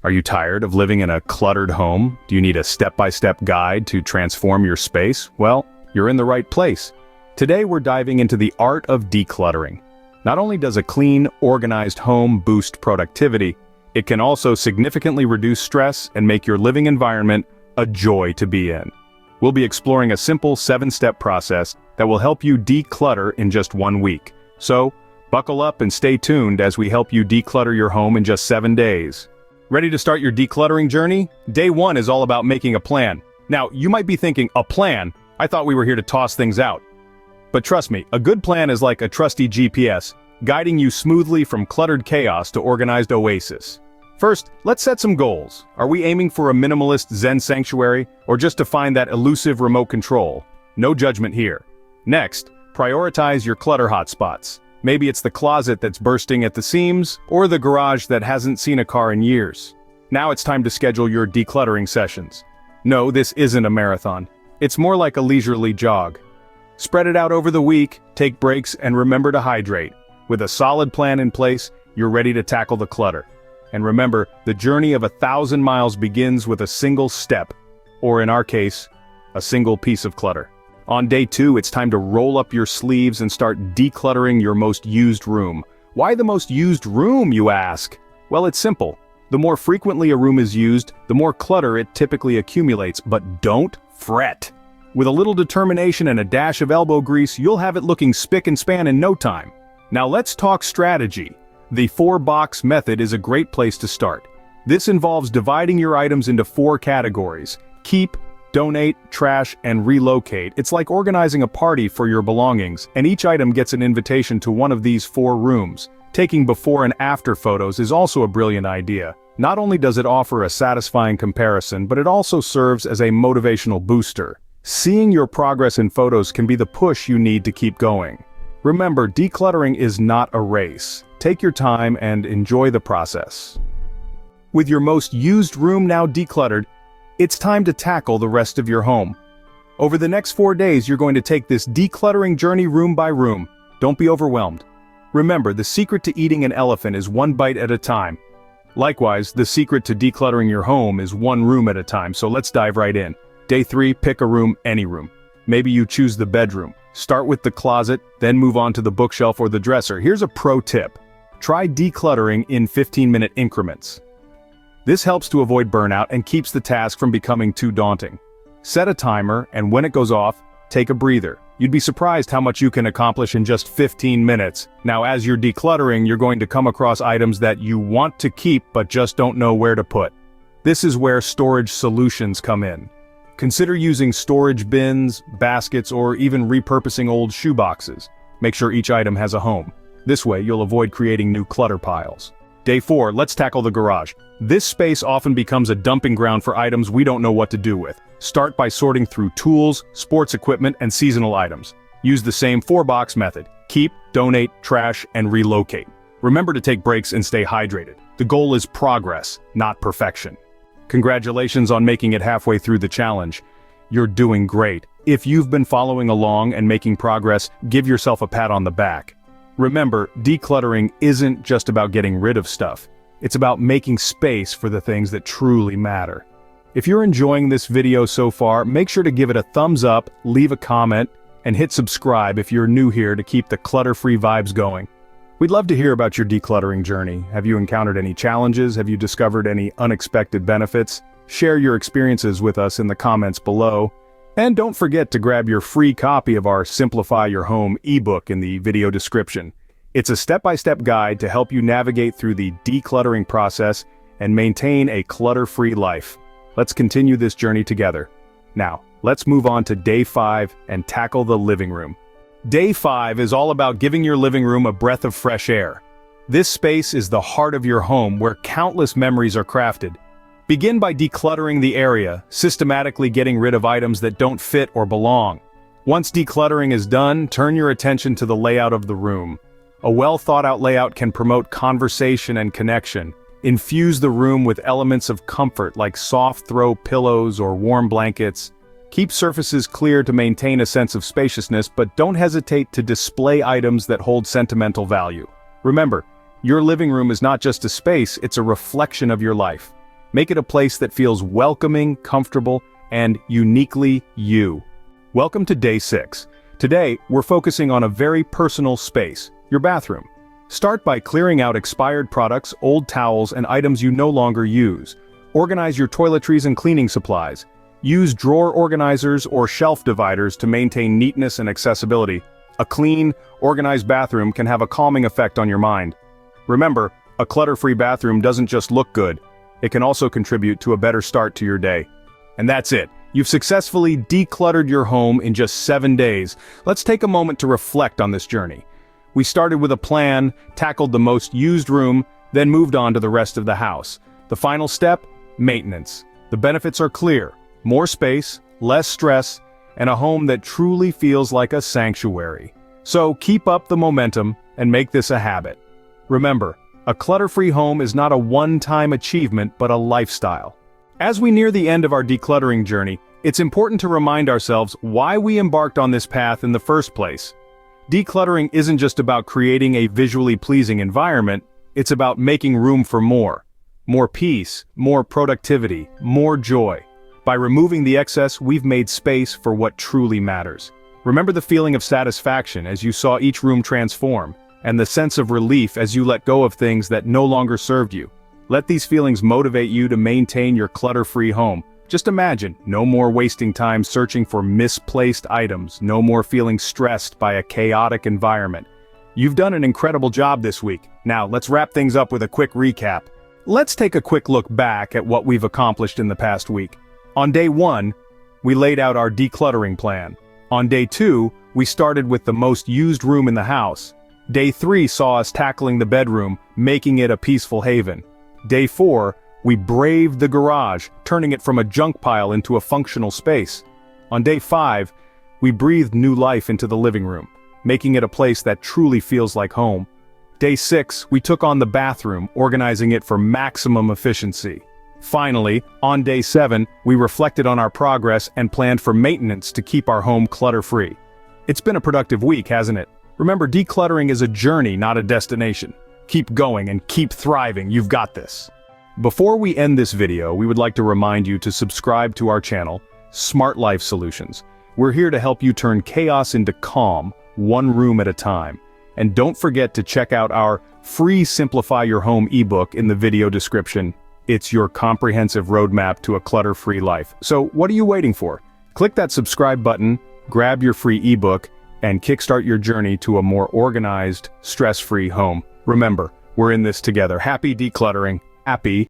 Are you tired of living in a cluttered home? Do you need a step-by-step guide to transform your space? Well, you're in the right place. Today we're diving into the art of decluttering. Not only does a clean, organized home boost productivity, it can also significantly reduce stress and make your living environment a joy to be in. We'll be exploring a simple 7-step process that will help you declutter in just 1 week. So, buckle up and stay tuned as we help you declutter your home in just 7 days. Ready to start your decluttering journey? Day 1 is all about making a plan. Now, you might be thinking, a plan? I thought we were here to toss things out. But trust me, a good plan is like a trusty GPS, guiding you smoothly from cluttered chaos to organized oasis. First, let's set some goals. Are we aiming for a minimalist Zen sanctuary, or just to find that elusive remote control? No judgment here. Next, prioritize your clutter hotspots. Maybe it's the closet that's bursting at the seams, or the garage that hasn't seen a car in years. Now it's time to schedule your decluttering sessions. No, this isn't a marathon. It's more like a leisurely jog. Spread it out over the week, take breaks, and remember to hydrate. With a solid plan in place, you're ready to tackle the clutter. And remember, the journey of 1,000 miles begins with a single step, or in our case, a single piece of clutter. On day 2, it's time to roll up your sleeves and start decluttering your most used room. Why the most used room, you ask? Well, it's simple. The more frequently a room is used, the more clutter it typically accumulates, but don't fret. With a little determination and a dash of elbow grease, you'll have it looking spick and span in no time. Now let's talk strategy. The 4-box method is a great place to start. This involves dividing your items into 4 categories: keep, donate, trash, and relocate. It's like organizing a party for your belongings, and each item gets an invitation to one of these 4 rooms. Taking before and after photos is also a brilliant idea. Not only does it offer a satisfying comparison, but it also serves as a motivational booster. Seeing your progress in photos can be the push you need to keep going. Remember, decluttering is not a race. Take your time and enjoy the process. With your most used room now decluttered, it's time to tackle the rest of your home. Over the next 4 days, you're going to take this decluttering journey room by room. Don't be overwhelmed. Remember, the secret to eating an elephant is 1 bite at a time. Likewise, the secret to decluttering your home is 1 room at a time, so let's dive right in. Day 3, pick a room, any room. Maybe you choose the bedroom. Start with the closet, then move on to the bookshelf or the dresser. Here's a pro tip. Try decluttering in 15-minute increments. This helps to avoid burnout and keeps the task from becoming too daunting. Set a timer, and when it goes off, take a breather. You'd be surprised how much you can accomplish in just 15 minutes. Now, as you're decluttering, you're going to come across items that you want to keep but just don't know where to put. This is where storage solutions come in. Consider using storage bins, baskets, or even repurposing old shoeboxes. Make sure each item has a home. This way, you'll avoid creating new clutter piles. Day 4, let's tackle the garage. This space often becomes a dumping ground for items we don't know what to do with. Start by sorting through tools, sports equipment, and seasonal items. Use the same 4-box method. Keep, donate, trash, and relocate. Remember to take breaks and stay hydrated. The goal is progress, not perfection. Congratulations on making it halfway through the challenge. You're doing great. If you've been following along and making progress, give yourself a pat on the back. Remember, decluttering isn't just about getting rid of stuff. It's about making space for the things that truly matter. If you're enjoying this video so far, make sure to give it a thumbs up, leave a comment, and hit subscribe if you're new here to keep the clutter-free vibes going. We'd love to hear about your decluttering journey. Have you encountered any challenges? Have you discovered any unexpected benefits? Share your experiences with us in the comments below. And don't forget to grab your free copy of our Simplify Your Home ebook in the video description. It's a step-by-step guide to help you navigate through the decluttering process and maintain a clutter-free life. Let's continue this journey together. Now, let's move on to day 5 and tackle the living room. Day 5 is all about giving your living room a breath of fresh air. This space is the heart of your home where countless memories are crafted. Begin by decluttering the area, systematically getting rid of items that don't fit or belong. Once decluttering is done, turn your attention to the layout of the room. A well-thought-out layout can promote conversation and connection. Infuse the room with elements of comfort like soft throw pillows or warm blankets. Keep surfaces clear to maintain a sense of spaciousness, but don't hesitate to display items that hold sentimental value. Remember, your living room is not just a space, it's a reflection of your life. Make it a place that feels welcoming, comfortable, and uniquely you. Welcome to Day 6. Today, we're focusing on a very personal space, your bathroom. Start by clearing out expired products, old towels, and items you no longer use. Organize your toiletries and cleaning supplies. Use drawer organizers or shelf dividers to maintain neatness and accessibility. A clean, organized bathroom can have a calming effect on your mind. Remember, a clutter-free bathroom doesn't just look good, it can also contribute to a better start to your day. And that's it. You've successfully decluttered your home in just 7 days. Let's take a moment to reflect on this journey. We started with a plan, tackled the most used room, then moved on to the rest of the house. The final step? Maintenance. The benefits are clear. More space, less stress, and a home that truly feels like a sanctuary. So keep up the momentum and make this a habit. Remember, a clutter-free home is not a one-time achievement but a lifestyle. As we near the end of our decluttering journey, it's important to remind ourselves why we embarked on this path in the first place. Decluttering isn't just about creating a visually pleasing environment, it's about making room for more. More peace, more productivity, more joy. By removing the excess, we've made space for what truly matters. Remember the feeling of satisfaction as you saw each room transform, and the sense of relief as you let go of things that no longer served you. Let these feelings motivate you to maintain your clutter-free home. Just imagine, no more wasting time searching for misplaced items, no more feeling stressed by a chaotic environment. You've done an incredible job this week. Now, let's wrap things up with a quick recap. Let's take a quick look back at what we've accomplished in the past week. On Day 1, we laid out our decluttering plan. On Day 2, we started with the most used room in the house. Day 3 saw us tackling the bedroom, making it a peaceful haven. Day 4, we braved the garage, turning it from a junk pile into a functional space. On Day 5, we breathed new life into the living room, making it a place that truly feels like home. Day 6, we took on the bathroom, organizing it for maximum efficiency. Finally, on Day 7, we reflected on our progress and planned for maintenance to keep our home clutter-free. It's been a productive week, hasn't it? Remember, decluttering is a journey, not a destination. Keep going and keep thriving, you've got this. Before we end this video, we would like to remind you to subscribe to our channel, SmartLife Solutions. We're here to help you turn chaos into calm, one room at a time. And don't forget to check out our free Simplify Your Home ebook in the video description. It's your comprehensive roadmap to a clutter-free life. So what are you waiting for? Click that subscribe button, grab your free ebook, and kickstart your journey to a more organized, stress-free home. Remember, we're in this together. Happy decluttering. Happy